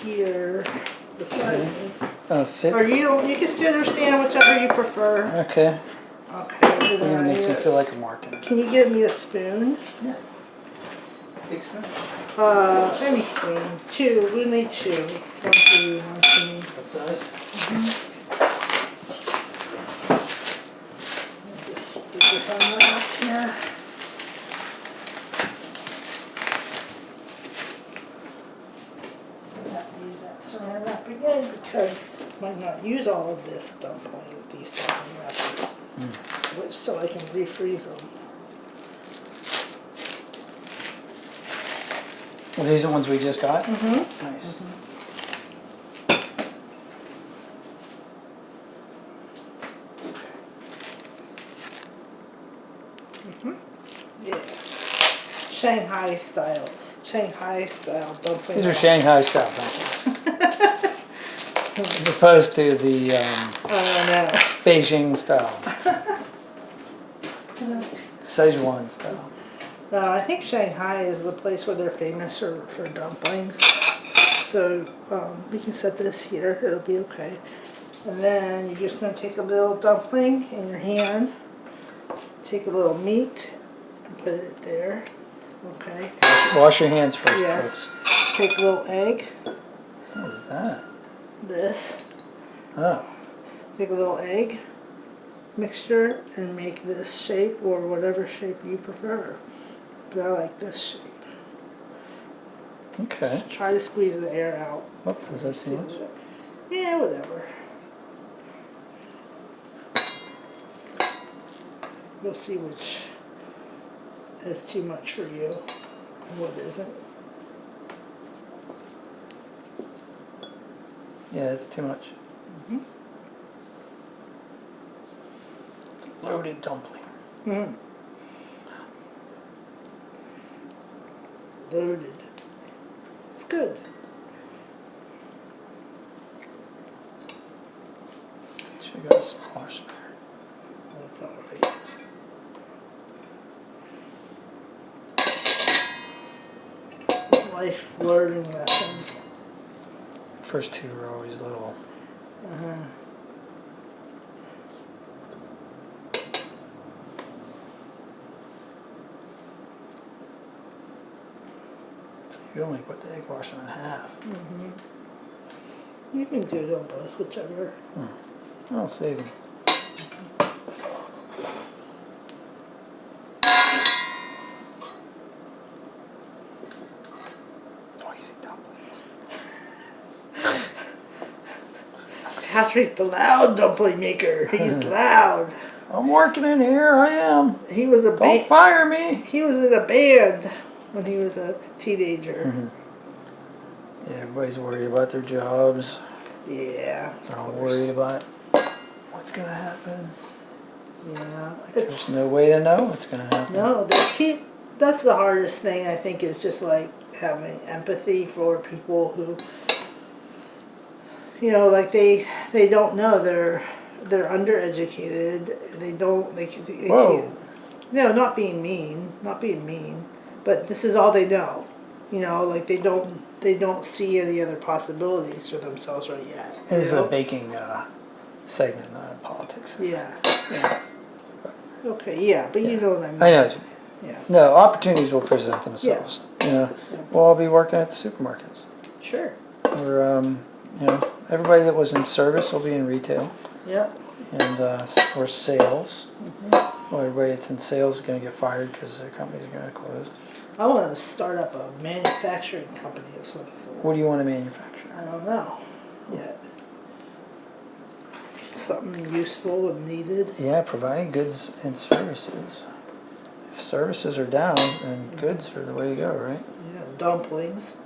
here beside me. Sit. Or you can sit or stand, whichever you prefer. Okay. Okay. Stand makes me feel like I'm working. Can you get me a spoon? Yeah. Big spoon? Any spoon. Two. We need two. One for you, one for me. What size? Just get this unwrapped here. I have to use that saran wrap again because I might not use all of this dumpling, these dumpling wrappers, which so I can refreeze them. Are these the ones we just got? Mm-hmm. Nice. Yeah. Shanghai style dumplings. These are Shanghai style dumplings. As opposed to the No. Beijing style. Szechuan style. I think Shanghai is the place where they're famous for dumplings. So we can set this here, it'll be okay. And then you're just going to take a little dumpling in your hand, take a little meat and put it there. Okay. Wash your hands first, Yes. folks. Take a little egg. What is that? This. Oh. Take a little egg mixture and make this shape or whatever shape you prefer. But I like this shape. Okay. Try to squeeze the air out. Oops, is that too much? Yeah, whatever. We'll see which is too much for you and what isn't. Yeah, it's too much. It's a loaded dumpling. Loaded. It's good. Should have got a smaller spoon. That's all right. Life's learning lesson. First two are always little. You only put the egg washing in half. You can do it on both, whichever. I'll save them. Noisy dumplings. Patrick the loud dumpling maker. He's loud. I'm working in here, I am. He was a Don't fire me. He was in a band when he was a teenager. Yeah, everybody's worried about their jobs. Yeah. They're all worried about what's going to happen. Yeah. There's no way to know what's going to happen. No, that's the hardest thing, I think, is just like having empathy for people who, you know, like they don't know, they're undereducated. They Whoa. can't. No, not being mean, but this is all they know. You know, like they don't see any other possibilities for themselves right yet. This is a baking segment, not a politics. Yeah. Okay, yeah, but you know what I mean. I know what you mean. Yeah. No, opportunities will present themselves. You know, we'll all be working at the supermarkets. Sure. Or, you know, everybody that was in service will be in retail. Yeah. And or sales. Well, everybody that's in sales is going to get fired because their company's going to close. I want to start up a manufacturing company of some sort. What do you want to manufacture? I don't know yet. Something useful and needed. Yeah, providing goods and services. If services are down, then goods are the way to go, right? Yeah, dumplings.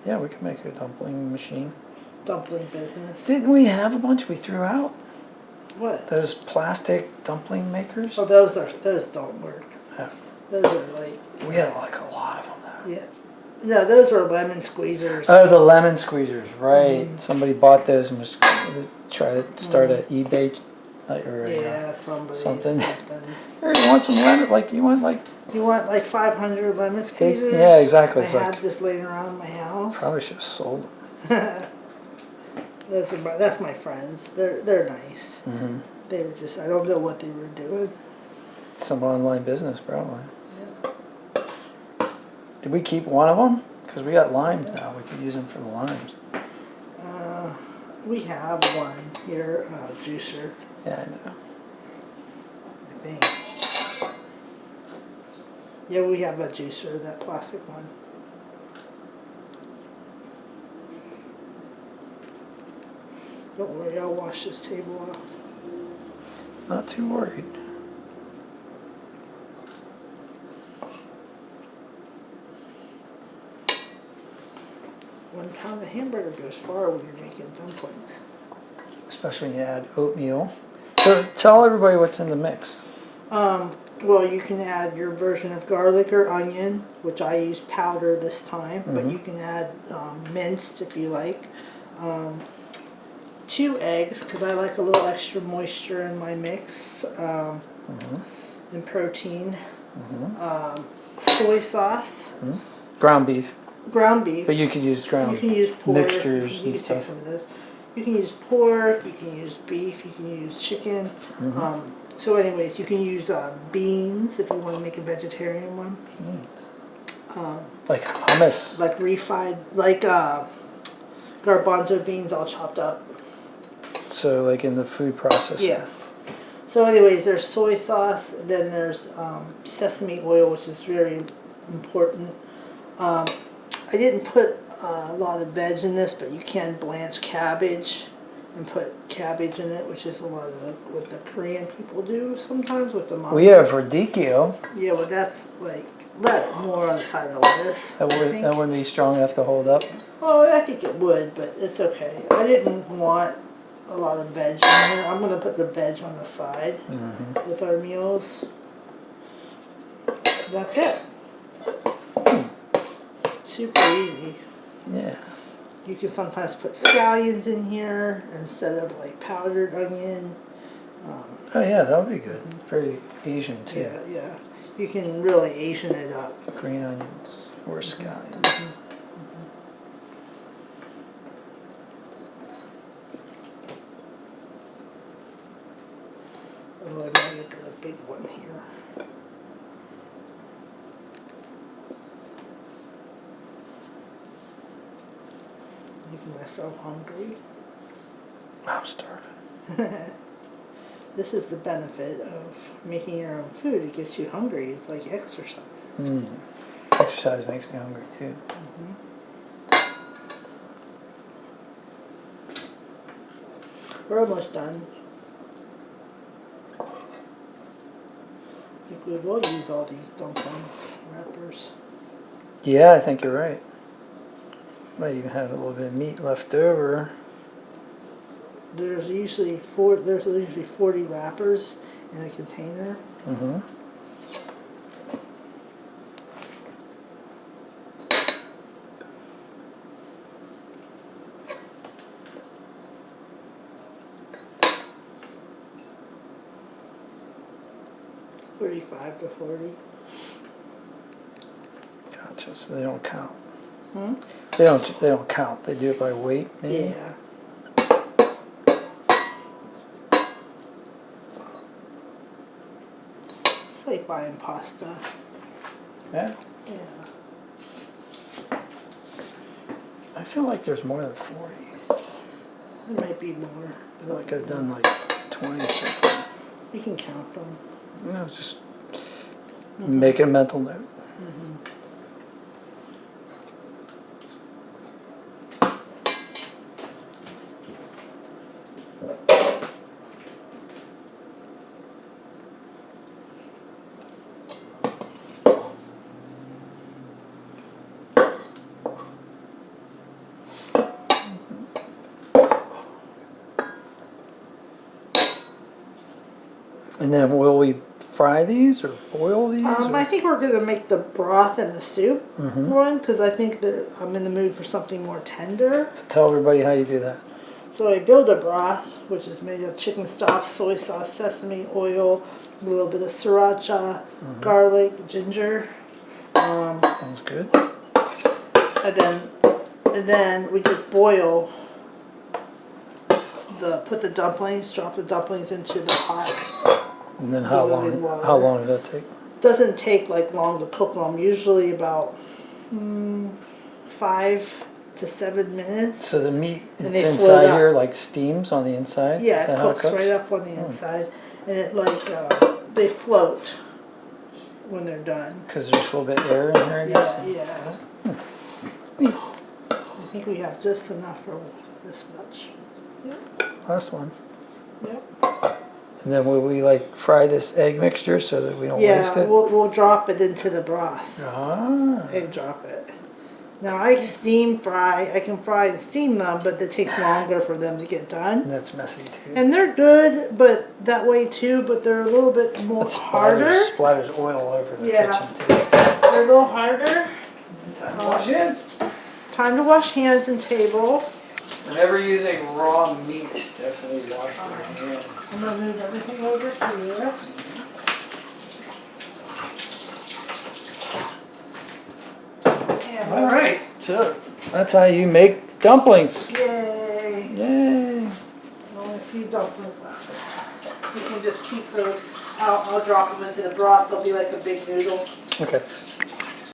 Yeah, we could make a dumpling machine. Dumpling business. Didn't we have a bunch we threw out? What? Those plastic dumpling makers? Oh, those don't work. Yeah. Those are like. We had like a lot of them though. Yeah. No, those are lemon squeezers. Oh, the lemon squeezers, right. Somebody bought those and was trying to start an eBay Not your, Yeah, something. Or you want some lemon, like you want like. You want like 500 lemon squeezers? Yeah, exactly. I It's had like, this laying around my house. probably should have sold them. That's my friends. They're nice. Mm-hmm. They were just, I don't know what they were doing. Some online business, probably. Yeah. Did we keep one of them? Because we got limes now. We could use them for the limes. We have one here, juicer, Yeah, I know. I think. Yeah, we have a juicer, that plastic one. Don't worry, I'll wash this table off. Not too worried. £1 of hamburger goes far when you're making dumplings. Especially when you add oatmeal. So tell everybody what's in the mix. Well, you can add your version of garlic or onion, which I use powder this time, but you can add minced if you like. 2 eggs, because I like a little extra moisture in my mix, and protein. Soy sauce. Ground beef. Ground beef. But you could use ground You can use pork. mixtures You and can take stuff. some of those. You can use pork, you can use beef, you can use chicken. So anyways, you can use beans if you want to make a vegetarian one. Like hummus. Like refried, like garbanzo beans all chopped up. So like in the food processor. Yes. So anyways, there's soy sauce, and then there's sesame oil, which is very important. I didn't put a lot of veg in this, but you can blanch cabbage and put cabbage in it, which is a lot of what the Korean people do sometimes with the mom. We have radicchio. Yeah, but that's like more on the side of lettuce. That wouldn't be strong enough to hold up. Oh, I think it would, but it's okay. I didn't want a lot of veg in here. I'm gonna put the veg on the side with our meals. So that's it. Super easy. Yeah. You can sometimes put scallions in here instead of like powdered onion. Oh yeah, that would be good. Very Asian too. Yeah, yeah. You can really Asian it up. Green onions or scallions. Oh, I might get a big one here. Making myself hungry. I'm starving. This is the benefit of making your own food. It gets you hungry. It's like exercise. Exercise makes me hungry too. We're almost done. I think we will use all these dumplings wrappers. Yeah, I think you're right. Might even have a little bit of meat left over. There's usually 40 wrappers in a container. $35 to $40. Gotcha. So they don't count. Hmm? They don't count. They do it by weight, maybe. Yeah. It's like buying pasta. Yeah. Yeah. I feel like there's more than 40. There might be more. I feel like I've done like 20 or something. You can count them. No, just make a mental note. And then will we fry these or boil these? I think we're going to make the broth and the soup one because I think that I'm in the mood for something more tender. Tell everybody how you do that. So I build a broth, which is made of chicken stock, soy sauce, sesame oil, a little bit of sriracha, garlic, ginger. Sounds good. And then we just boil put the dumplings, drop the dumplings into the pot. And then how Boiling long? water. How long does that take? Doesn't take like long to cook them. Usually about 5 to 7 minutes. So the meat And it's they float inside up. here, like steams on the inside. Yeah, Is it that how cooks right up on the inside, and it they float when they're done. Because there's a little bit of air in there, I guess. Yeah. I think we have just enough for this much. Last one. Yep. And then will we like fry this egg mixture so that we don't waste Yeah, it? we'll drop it into the broth. Ah. Egg drop it. Now I steam fry. I can fry and steam them, but it takes longer for them to get done. And that's messy too. And they're good, but that way too. But they're a little bit more That harder. splatters oil all over the Yeah. kitchen too. They're a little harder. Time to wash it. Time to wash hands and table. Whenever using raw meat, definitely wash your hands. I'm gonna move everything over here. And All right, so that's how you make dumplings. Yay! Yay! Only a few dumplings left. You can just keep those out. I'll drop them into the broth. They'll be like a big noodle. Okay.